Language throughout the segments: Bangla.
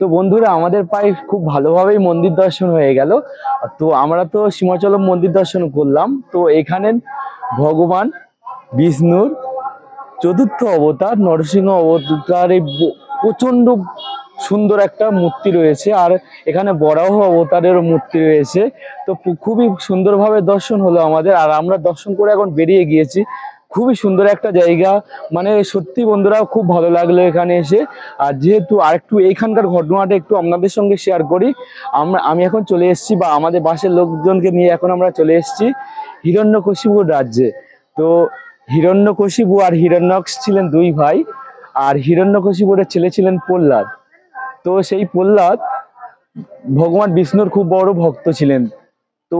তো বন্ধুরা আমাদের প্রায় খুব ভালোভাবেই মন্দির দর্শন হয়ে গেল। তো আমরা তো সীমাচলম মন্দির দর্শন করলাম। তো এখানে ভগবান বিষ্ণুর চতুর্থ অবতার নরসিংহ অবতার এই প্রচন্ড সুন্দর একটা মূর্তি রয়েছে, আর এখানে বরাহ অবতারেরও মূর্তি রয়েছে। তো খুবই সুন্দরভাবে দর্শন হলো আমাদের, আর আমরা দর্শন করে এখন বেরিয়ে গিয়েছি। খুবই সুন্দর একটা জায়গা, মানে সত্যি বন্ধুরা খুব ভালো লাগলো এখানে এসে। আর যেহেতু আরেকটু এইখানকার ঘটনাটা একটু আপনাদের সঙ্গে শেয়ার করি। আমি এখন চলে এসেছি, বা আমাদের বাসের লোকজনকে নিয়ে এখন আমরা চলে এসেছি হিরণ্যকশিপুর রাজ্যে। তো হিরণ্যকশিপু আর হিরণ্যক্ষ ছিলেন দুই ভাই, আর হিরণ্যকশিপুর ছেলে ছিলেন প্রহ্লাদ। তো সেই প্রহ্লাদ ভগবান বিষ্ণুর খুব বড় ভক্ত ছিলেন। তো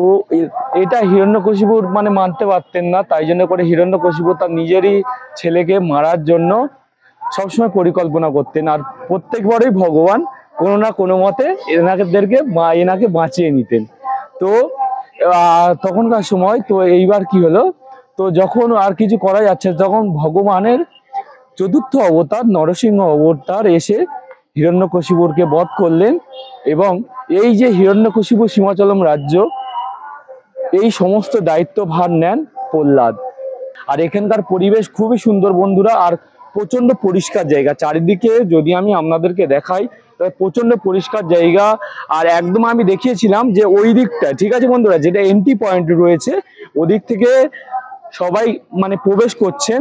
এটা হিরণ্যকশিপুর মানে মানতে পারতেন না, তাই জন্য করে হিরণ্যকশিপু তার নিজেরই ছেলেকে মারার জন্য সবসময় পরিকল্পনা করতেন, আর প্রত্যেকবারই ভগবান কোনো না কোনো মতে এনাকে বাঁচিয়ে নিতেন। তো তখনকার সময় তো এইবার কি হলো, তো যখন আর কিছু করা যাচ্ছে, তখন ভগবানের চতুর্থ অবতার নরসিংহ অবতার এসে হিরণ্যকশিপুরকে বধ করলেন। এবং এই যে হিরণ্যকশিপু সীমাচলম রাজ্য, এই সমস্ত দায়িত্বভার নেন প্রহ্লাদ। আর এখানকার পরিবেশ খুবই সুন্দর বন্ধুরা, আর প্রচন্ড পরিষ্কার জায়গা। চারিদিকে যদি আমি আপনাদেরকে দেখাই, তাহলে প্রচন্ড পরিষ্কার জায়গা। আর একদম আমি দেখিয়েছিলাম যে ওই দিকটা, ঠিক আছে বন্ধুরা, যেটা এন্ট্রি পয়েন্ট রয়েছে, ওদিক থেকে সবাই মানে প্রবেশ করছেন।